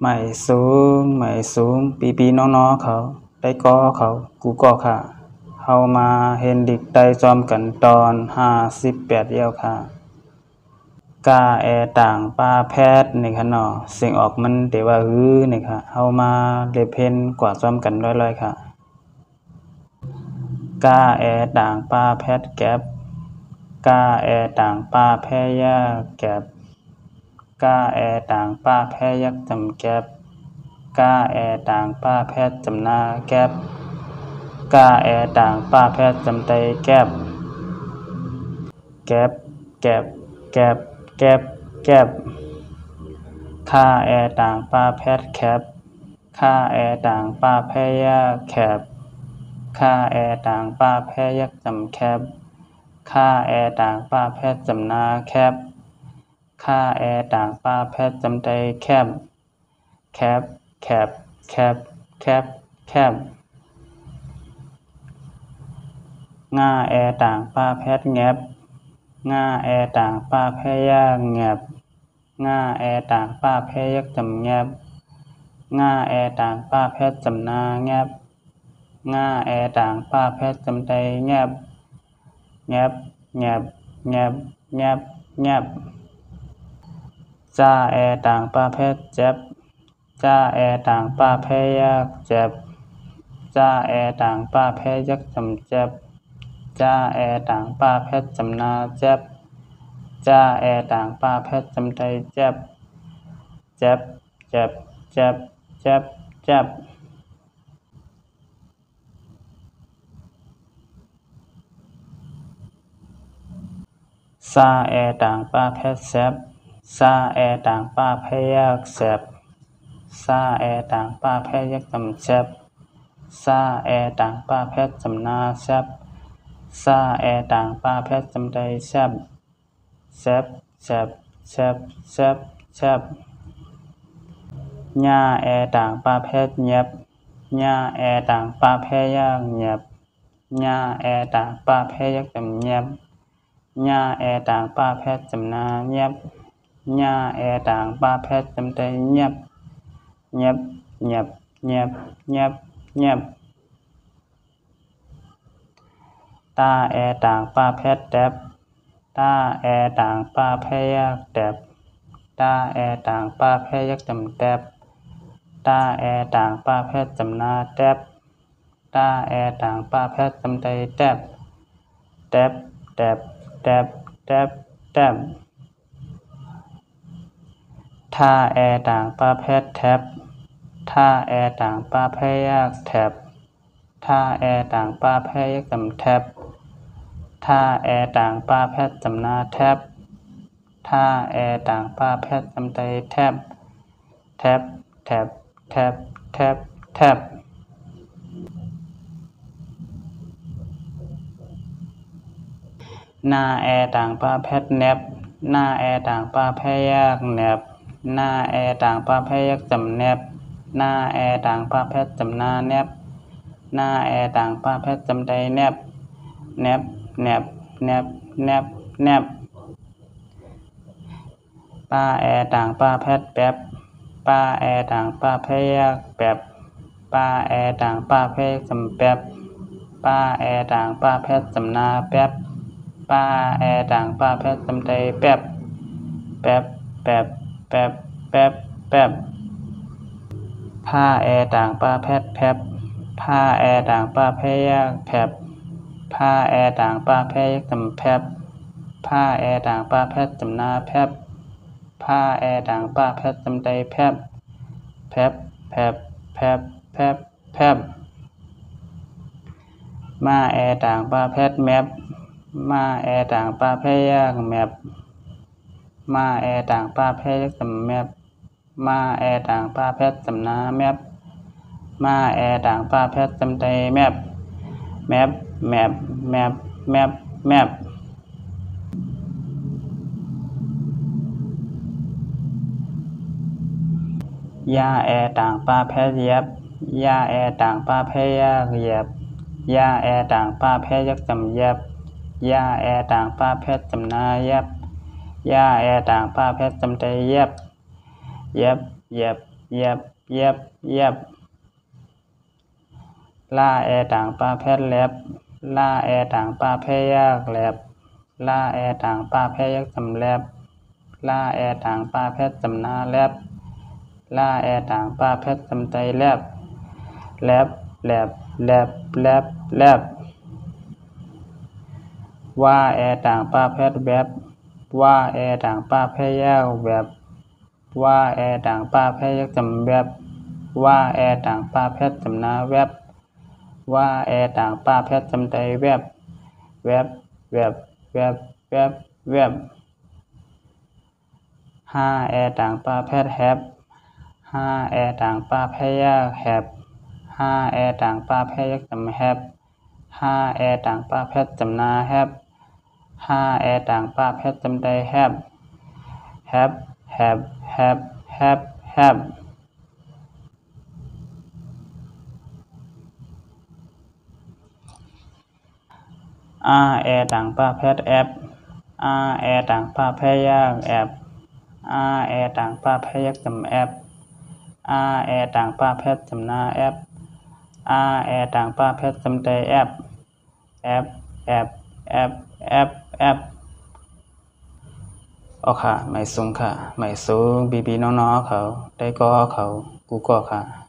ไม่สูงปีน้องเขาได้ก่อเขากูก่อค่ะเฮามาเห็นดิกได้จอมกันตอน58เอี้ยวค่ะกาแอต่างป้าแพทย์นี่ค่ะเนาะเสียงออกมันแต่ว่านี่ค่ะเฮามาเล็บเพ่นกว่าจอมกันร้อยๆค่ะกาแอต่างป้าแพทย์แก็บกาแอต่างป้าแพยาแก็บกาแอต่างป้าแพยักจำแก็บกาแอต่างป้าแพทย์จำนาแก็บกาแอต่างป้าแพทย์จำไตแก็บแก็บแก็บแก็บแก็บแก็บค่าแอต่างป้าแพทย์แคบค่าแอต่างป้าแพยาแคบค่าแอต่างป้าแพยักจำแคบค่าแอต่างป้าแพทย์จำนาแคบค่าแอต่างป้าแพทย์จำไตแคบแคบแคบแคบแคบแคบง่าแอต่างป้าแพทย์แงบง่าแอต่างป้าแพยาแงบง่าแอต่างป้าแพยักจำแงบง่าแอต่างป้าแพทย์จำนาแงบง่าแอต่างป้าแพทย์จำไตแงบแงบแงบแงบแงบแงบจ้าแอต่างป้าแพทย์เจ็บจ้าแอต่างป้าแพยักเจ็บจ้าแอต่างป้าแพยักจำเจ็บจ้าแอต่างป้าแพทย์จำนาเจ็บจ้าแอต่างป้าแพทย์จำไตเจ็บเจ็บเจ็บเจ็บเจ็บเจ็บซาแอต่างป้าแพทย์แซบซาแอต่างป้าแพยักแซบซาแอต่างป้าแพยักจำแซบซาแอต่างป้าแพทย์จำนาแซบซาแอต่างป้าแพทย์จำไตแซบแซบแซบแซบแซบแซบญ่าแอต่างป้าแพทย์แยบญ่าแอต่างป้าแพยักแยบญ่าแอต่างป้าแพยักจำแยบญ่าแอต่างป้าแพทย์จำนาแยบญ่าแอต่างป้าแพทย์จำไตแยบแยบแยบแยบแยบแยบตาแอต่างป้าแพทย์แดบตาแอต่างป้าแพยักแดบตาแอต่างป้าแพยักจำแดบตาแอต่างป้าแพทย์จำนาแดบตาแอต่างป้าแพทย์จำไตแดบแดบแดบแดบแดบแดบท่าแอต่างป้าแพทย์แทบท่าแอต่างป้าแพยักแทบท่าแอต่างป้าแพยักจำแทบท่าแอต่างป้าแพทย์จำนาแทบท่าแอต่างป้าแพทย์จำไตแทบแทบแทบแทบแทบแทบหน้าแอต่างป้าแพทย์แนบหน้าแอต่างป้าแพยักแนบหน้าแอต่างป้าแพยักจำแนบหน้าแอต่างป้าแพทย์จำนาแนบหน้าแอต่างป้าแพทย์จำไตแนบแนบแนบแนบแนบแนบป้าแอต่างป้าแพทย์แป๊บป้าแอต่างป้าแพยักแป๊บป้าแอต่างป้าแพยักจำแป๊บป้าแอต่างป้าแพทย์จำนาแป๊บป้าแอต่างป้าแพทย์จำไตแป๊บแป๊บแป๊บแป๊บแป๊บแป๊บผ้าแอต่างป้าแพทย์แป๊บผ้าแอต่างป้าแพยักแป๊บผ้าแอต่างป้าแพยักจำแป๊บผ้าแอต่างป้าแพทย์จำนาแป๊บผ้าแอต่างป้าแพทย์จำไตแป๊บแป๊บแป๊บแป๊บแป๊บแป๊บมาแอต่างป้าแพทย์แมบมาแอต่างป้าแพยักแมบมาแอต่างป้าแพยักจำแมบมาแอต่างป้าแพทย์จำนาแมบมาแอต่างป้าแพทย์จำไตแมบแมบแมบแมบแมบแมบยาแอต่างป้าแพทย์เย็บยาแอต่างป้าแพยักเย็บยาแอต่างป้าแพยักจำเย็บยาแอต่างป้าแพทย์จำนาเย็บยาแอต่างป้าแพทย์จำไตเย็บเย็บเย็บ เย็บเย็บเย็บล่าแอต่างป้าแพทแลบล่าแอต่างป้าแพยากแลบล่าแอต่างป้าแพยักจำแลบล่าแอต่างป้าแพทจำนาแลบล่าแอต่างป้าแพทจำใจแลบแลบแลบแลบแลบแลบว่าแอต่างป้าแพทแวบว่าแอต่างป้าแพยากแวบว่าแอต่างป้าแพยักจำแวบว่าแอต่างป้าแพทจำนาแวบว่าแอต่างป้าแพทจำใจแวบแวบแวบแวบแวบแวบห้าแอต่างป้าแพทแฮบห้าแอต่างป้าแพยากแฮบห้าแอต่างป้าแพยักจำแฮบห้าแอต่างป้าแพทจำนาแฮบห้าแอต่างป้าแพทจำใจแฮบแฮบแฮบแฮบแฮบแฮบแอต่างป้าแพทแอบแอต่างป้าแพยากแอบแอต่างป้าแพยักจำแอบแอต่างป้าแพทจำนาแอบแอต่างป้าแพทจำใจแอบแอบแอบแอบแอบแอบเอาค่ะไม่สูงค่ะไม่สูงบีน้องๆเขาได้ก็เขากูก็ค่ะ